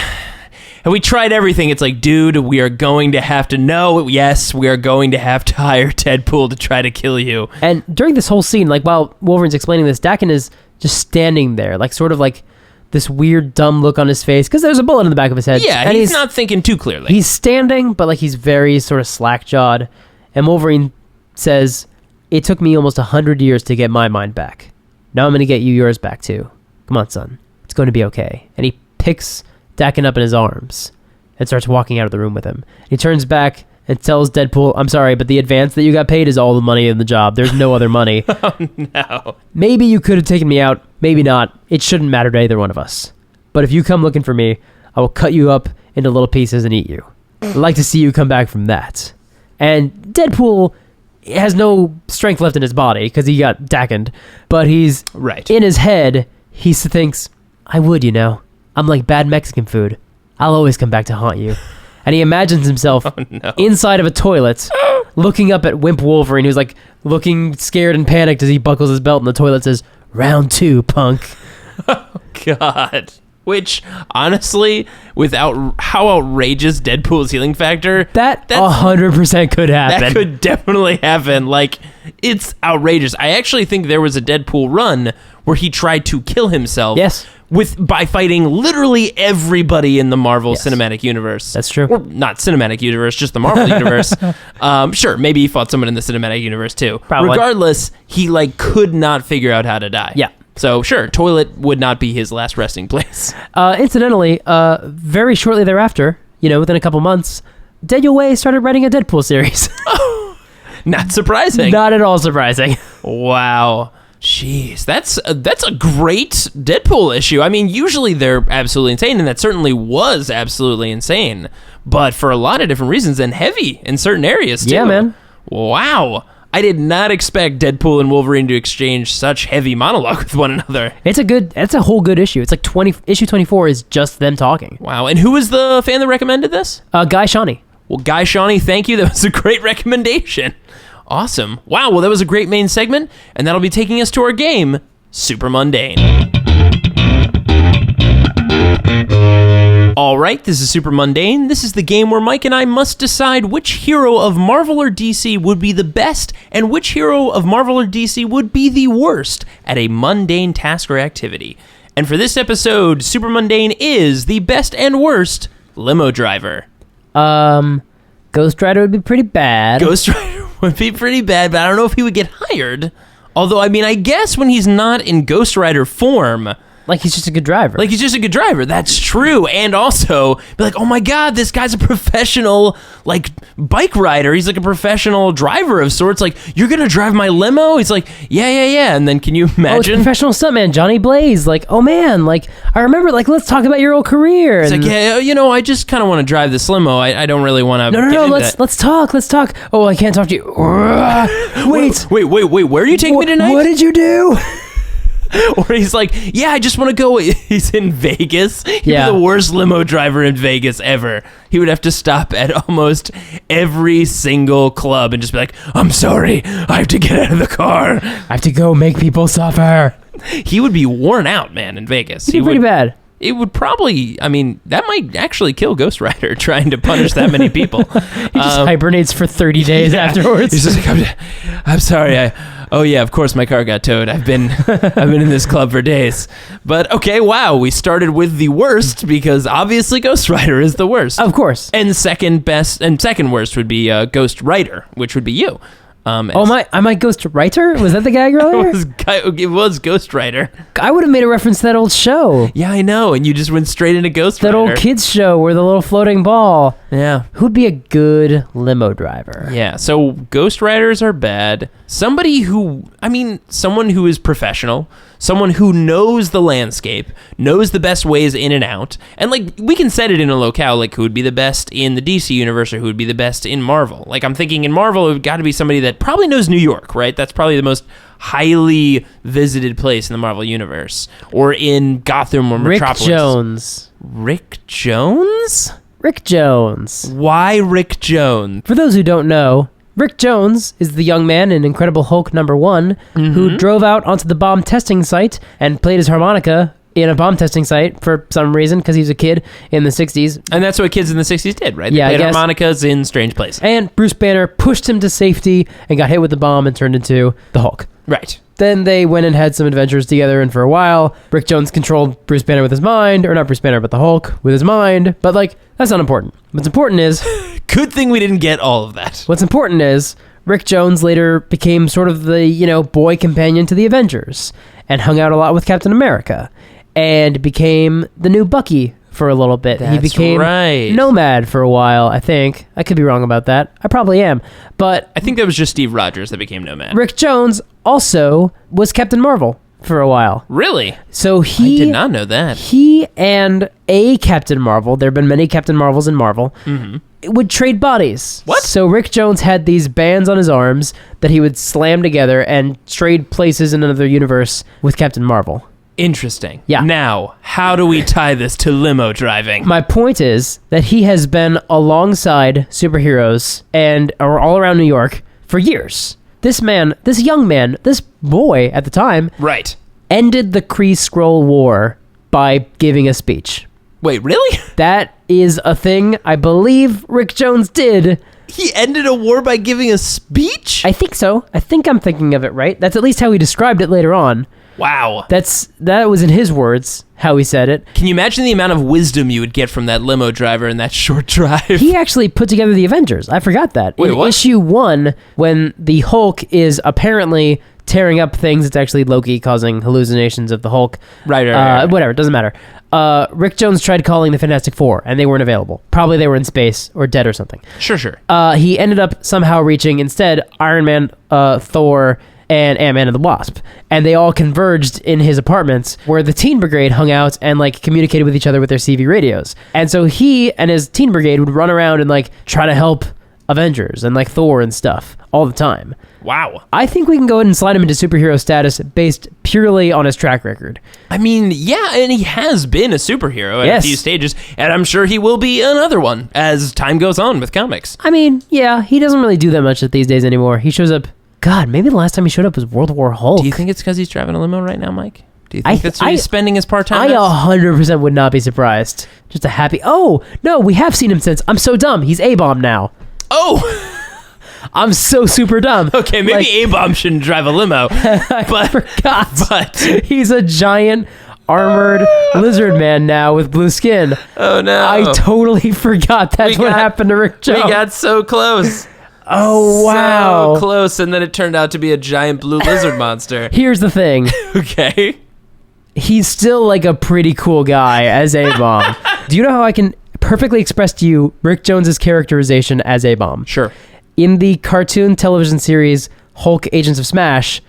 [SPEAKER 3] everything? It's like, dude, we are going to have to know. Yes, we are going to have to hire Deadpool to try to kill you.
[SPEAKER 4] And during this whole scene, like while Wolverine's explaining this, Dakin is just standing there, like sort of like this weird dumb look on his face because there's a bullet in the back of his head.
[SPEAKER 3] Yeah,
[SPEAKER 4] and
[SPEAKER 3] he's not thinking too clearly.
[SPEAKER 4] He's standing, but like he's very sort of slack-jawed. And Wolverine says, "It took me almost 100 years to get my mind back. Now I'm going to get you yours back too. Come on, son. It's going to be okay." And he picks Dakin up in his arms and starts walking out of the room with him. He turns back and tells Deadpool, "I'm sorry, but the advance that you got paid is all the money in the job. There's no other money."
[SPEAKER 3] Oh, no.
[SPEAKER 4] "Maybe you could have taken me out. Maybe not. It shouldn't matter to either one of us. But if you come looking for me, I will cut you up into little pieces and eat you. I'd like to see you come back from that." And Deadpool has no strength left in his body because he got Dakined. But he's
[SPEAKER 3] right
[SPEAKER 4] in his head. He thinks, "I would, you know. I'm like bad Mexican food. I'll always come back to haunt you." And he imagines himself inside of a toilet, looking up at Wimp Wolverine, who's like looking scared and panicked as he buckles his belt, and the toilet says, "Round 2, punk."
[SPEAKER 3] Oh, God. Which, honestly, without how outrageous Deadpool's healing factor...
[SPEAKER 4] That's 100% could happen.
[SPEAKER 3] That could definitely happen. Like, it's outrageous. I actually think there was a Deadpool run where he tried to kill himself.
[SPEAKER 4] Yes.
[SPEAKER 3] By fighting literally everybody in the Marvel Cinematic Universe.
[SPEAKER 4] That's true.
[SPEAKER 3] Or not Cinematic Universe, just the Marvel Universe. Sure, maybe he fought someone in the Cinematic Universe too.
[SPEAKER 4] Probably.
[SPEAKER 3] Regardless, he like could not figure out how to die.
[SPEAKER 4] Yeah.
[SPEAKER 3] So sure, toilet would not be his last resting place.
[SPEAKER 4] Incidentally, very shortly thereafter, within a couple months, Daniel Way started writing a Deadpool series.
[SPEAKER 3] Not surprising.
[SPEAKER 4] Not at all surprising.
[SPEAKER 3] Wow. Jeez, that's a great Deadpool issue. I mean, usually they're absolutely insane, and that certainly was absolutely insane. But for a lot of different reasons, and heavy in certain areas, too.
[SPEAKER 4] Yeah, man.
[SPEAKER 3] Wow. I did not expect Deadpool and Wolverine to exchange such heavy monologue with one another.
[SPEAKER 4] It's a whole good issue. It's like issue 24 is just them talking.
[SPEAKER 3] Wow. And who was the fan that recommended this?
[SPEAKER 4] Guy Shawnee.
[SPEAKER 3] Well, Guy Shawnee, thank you. That was a great recommendation. Awesome. Wow, well, that was a great main segment, and that'll be taking us to our game, Super-Mundane. All right, this is Super-Mundane. This is the game where Mike and I must decide which hero of Marvel or DC would be the best and which hero of Marvel or DC would be the worst at a mundane task or activity. And for this episode, Super-Mundane is the best and worst limo driver.
[SPEAKER 4] Ghost Rider would be pretty bad.
[SPEAKER 3] Ghost Rider would be pretty bad, but I don't know if he would get hired. Although, I mean, I guess when he's not in Ghost Rider form...
[SPEAKER 4] Like he's just a good driver.
[SPEAKER 3] That's true. And also, be like, oh my God, this guy's a professional, like, bike rider. He's like a professional driver of sorts. Like, you're going to drive my limo? He's like, yeah. And then can you imagine?
[SPEAKER 4] It's professional stuntman, Johnny Blaze. Like, oh man, like, I remember, like, let's talk about your old career.
[SPEAKER 3] It's like, yeah, I just kind of want to drive this limo. I don't really want to.
[SPEAKER 4] No, let's talk. Oh, I can't talk to you. Wait.
[SPEAKER 3] Where are you taking me tonight?
[SPEAKER 4] What did you do?
[SPEAKER 3] Or he's like, yeah, I just want to go. He's in Vegas. He'd be the worst limo driver in Vegas ever. He would have to stop at almost every single club and just be like, I'm sorry, I have to get out of the car.
[SPEAKER 4] I have to go make people suffer.
[SPEAKER 3] He would be worn out, man, in Vegas.
[SPEAKER 4] He'd be pretty bad.
[SPEAKER 3] It would probably, I mean, that might actually kill Ghost Rider trying to punish that many people.
[SPEAKER 4] He just hibernates for 30 days afterwards.
[SPEAKER 3] He's just like, I'm sorry. Oh yeah, of course my car got towed. I've been in this club for days. But okay, wow, we started with the worst because obviously Ghost Rider is the worst.
[SPEAKER 4] Of course.
[SPEAKER 3] And second worst would be Ghost Rider, which would be you.
[SPEAKER 4] Am I Ghost Writer? Was that the gag earlier?
[SPEAKER 3] It was Ghost Rider.
[SPEAKER 4] I would have made a reference to that old show.
[SPEAKER 3] Yeah, I know, and you just went straight into Ghost Rider.
[SPEAKER 4] That old kids show where the little floating ball.
[SPEAKER 3] Yeah.
[SPEAKER 4] Who'd be a good limo driver?
[SPEAKER 3] Yeah, so Ghost Riders are bad. Someone who is professional, someone who knows the landscape, knows the best ways in and out, and like we can set it in a locale, like who would be the best in the DC universe or who would be the best in Marvel. Like I'm thinking in Marvel, it would got to be somebody that probably knows New York, right? That's probably the most highly visited place in the Marvel universe, or in Gotham or Metropolis.
[SPEAKER 4] Rick Jones.
[SPEAKER 3] Rick Jones?
[SPEAKER 4] Rick Jones.
[SPEAKER 3] Why Rick Jones?
[SPEAKER 4] For those who don't know, Rick Jones is the young man in Incredible Hulk #1 who drove out onto the bomb testing site and played his harmonica in a bomb testing site for some reason because he's a kid in the 60s.
[SPEAKER 3] And that's what kids in the 60s did, right? They
[SPEAKER 4] Yeah,
[SPEAKER 3] played harmonicas in strange places.
[SPEAKER 4] And Bruce Banner pushed him to safety and got hit with the bomb and turned into the Hulk.
[SPEAKER 3] Right.
[SPEAKER 4] Then they went and had some adventures together, and for a while, Rick Jones controlled Bruce Banner with his mind, or not Bruce Banner, but the Hulk with his mind. But, like, that's not important. What's important is...
[SPEAKER 3] Good thing we didn't get all of that.
[SPEAKER 4] What's important is Rick Jones later became sort of the, boy companion to the Avengers, and hung out a lot with Captain America, and became the new Bucky for a little bit. He became Nomad for a while, I think. I could be wrong about that. I probably am. But
[SPEAKER 3] I think that was just Steve Rogers that became Nomad.
[SPEAKER 4] Rick Jones also was Captain Marvel for a while.
[SPEAKER 3] Really?
[SPEAKER 4] So
[SPEAKER 3] I did not know that.
[SPEAKER 4] He and a Captain Marvel, there have been many Captain Marvels in Marvel, would trade bodies.
[SPEAKER 3] What?
[SPEAKER 4] So Rick Jones had these bands on his arms that he would slam together and trade places in another universe with Captain Marvel.
[SPEAKER 3] Interesting.
[SPEAKER 4] Yeah.
[SPEAKER 3] Now, how do we tie this to limo driving?
[SPEAKER 4] My point is that he has been alongside superheroes and all around New York for years. This young man, this boy at the time,
[SPEAKER 3] Right.
[SPEAKER 4] ended the Kree-Skrull War by giving a speech.
[SPEAKER 3] Wait, really?
[SPEAKER 4] That is a thing I believe Rick Jones did.
[SPEAKER 3] He ended a war by giving a speech?
[SPEAKER 4] I think so. I think I'm thinking of it right. That's at least how he described it later on.
[SPEAKER 3] Wow.
[SPEAKER 4] That was in his words, how he said it.
[SPEAKER 3] Can you imagine the amount of wisdom you would get from that limo driver in that short drive?
[SPEAKER 4] He actually put together the Avengers. I forgot that.
[SPEAKER 3] Wait,
[SPEAKER 4] in
[SPEAKER 3] what?
[SPEAKER 4] issue 1, when the Hulk is apparently tearing up things, it's actually Loki causing hallucinations of the Hulk.
[SPEAKER 3] Right.
[SPEAKER 4] Whatever, it doesn't matter. Rick Jones tried calling the Fantastic Four, and they weren't available. Probably they were in space or dead or something.
[SPEAKER 3] Sure.
[SPEAKER 4] He ended up somehow reaching, instead, Iron Man, Thor, and Ant-Man and the Wasp. And they all converged in his apartments where the Teen Brigade hung out and communicated with each other with their CV radios. And so he and his Teen Brigade would run around and try to help Avengers and Thor and stuff all the time.
[SPEAKER 3] Wow.
[SPEAKER 4] I think we can go ahead and slide him into superhero status based purely on his track record.
[SPEAKER 3] I mean, yeah, and he has been a superhero at a few stages, and I'm sure he will be another one as time goes on with comics.
[SPEAKER 4] I mean, yeah, he doesn't really do that much these days anymore. He shows up... God, maybe the last time he showed up was World War Hulk.
[SPEAKER 3] Do you think it's because he's driving a limo right now, Mike? Do you think that's what he's spending his part-time
[SPEAKER 4] I
[SPEAKER 3] as?
[SPEAKER 4] 100% would not be surprised. Just a happy... Oh, no, we have seen him since. I'm so dumb. He's A-Bomb now.
[SPEAKER 3] Oh!
[SPEAKER 4] I'm so super dumb.
[SPEAKER 3] Okay, maybe A-Bomb shouldn't drive a limo.
[SPEAKER 4] I forgot.
[SPEAKER 3] But...
[SPEAKER 4] He's a giant armored lizard man now with blue skin.
[SPEAKER 3] Oh, no.
[SPEAKER 4] I totally forgot that's what happened to Rick Jones.
[SPEAKER 3] We got so close.
[SPEAKER 4] Oh, wow.
[SPEAKER 3] So close, and then it turned out to be a giant blue lizard monster.
[SPEAKER 4] Here's the thing.
[SPEAKER 3] Okay.
[SPEAKER 4] He's still a pretty cool guy as A-Bomb. Do you know how I can perfectly express to you Rick Jones's characterization as A-Bomb?
[SPEAKER 3] Sure.
[SPEAKER 4] In the cartoon television series Hulk Agents of Smash,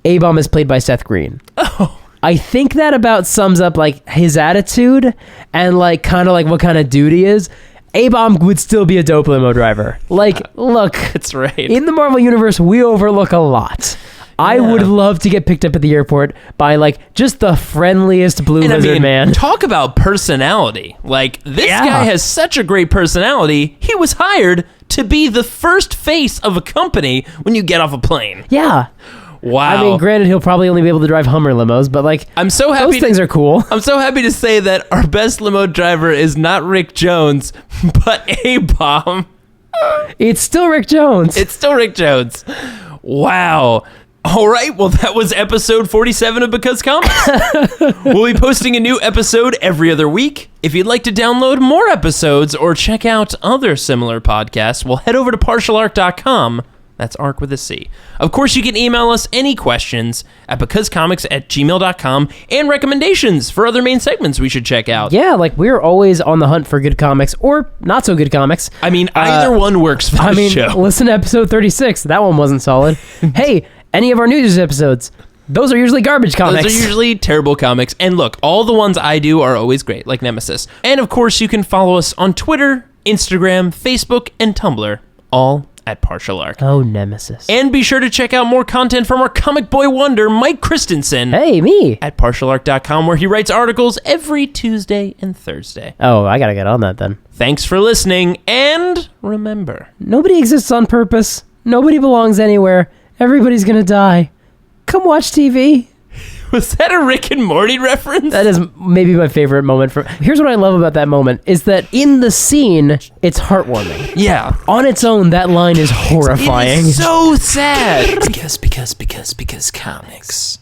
[SPEAKER 4] A-Bomb is played by Seth Green.
[SPEAKER 3] Oh.
[SPEAKER 4] I think that about sums up his attitude and what kind of dude he is. A-Bomb would still be a dope limo driver. Look.
[SPEAKER 3] That's right.
[SPEAKER 4] In the Marvel Universe, we overlook a lot. I would love to get picked up at the airport by just the friendliest blue lizard man.
[SPEAKER 3] Talk about personality. This guy has such a great personality. He was hired to be the first face of a company when you get off a plane.
[SPEAKER 4] Yeah.
[SPEAKER 3] Wow.
[SPEAKER 4] I mean, granted, he'll probably only be able to drive Hummer limos, but like,
[SPEAKER 3] I'm so happy.
[SPEAKER 4] those things are cool.
[SPEAKER 3] I'm so happy to say that our best limo driver is not Rick Jones, but A-Bomb.
[SPEAKER 4] It's still Rick Jones.
[SPEAKER 3] It's still Rick Jones. Wow. All right, well, that was episode 47 of Because Comics. We'll be posting a new episode every other week. If you'd like to download more episodes or check out other similar podcasts, well, head over to partialarc.com. That's ARC with a C. Of course, you can email us any questions at becausecomics@gmail.com and recommendations for other main segments we should check out.
[SPEAKER 4] Yeah, like we're always on the hunt for good comics or not so good comics.
[SPEAKER 3] I mean, either one works for the show.
[SPEAKER 4] Listen to episode 36. That one wasn't solid. Hey, any of our news episodes, those are usually garbage comics.
[SPEAKER 3] Those are usually terrible comics. And look, all the ones I do are always great, like Nemesis. And of course, you can follow us on Twitter, Instagram, Facebook, and Tumblr, all at Partial Arc.
[SPEAKER 4] Oh, Nemesis.
[SPEAKER 3] And be sure to check out more content from our comic boy wonder, Mike Christensen.
[SPEAKER 4] Hey, me.
[SPEAKER 3] At partialarc.com, where he writes articles every Tuesday and Thursday.
[SPEAKER 4] Oh, I gotta get on that then.
[SPEAKER 3] Thanks for listening, and remember,
[SPEAKER 4] nobody exists on purpose. Nobody belongs anywhere. Everybody's gonna die. Come watch TV.
[SPEAKER 3] Was that a Rick and Morty reference?
[SPEAKER 4] That is maybe my favorite moment. Here's what I love about that moment, is that in the scene, it's heartwarming.
[SPEAKER 3] Yeah.
[SPEAKER 4] On its own, that line is horrifying.
[SPEAKER 3] It is so sad.
[SPEAKER 5] Because comics.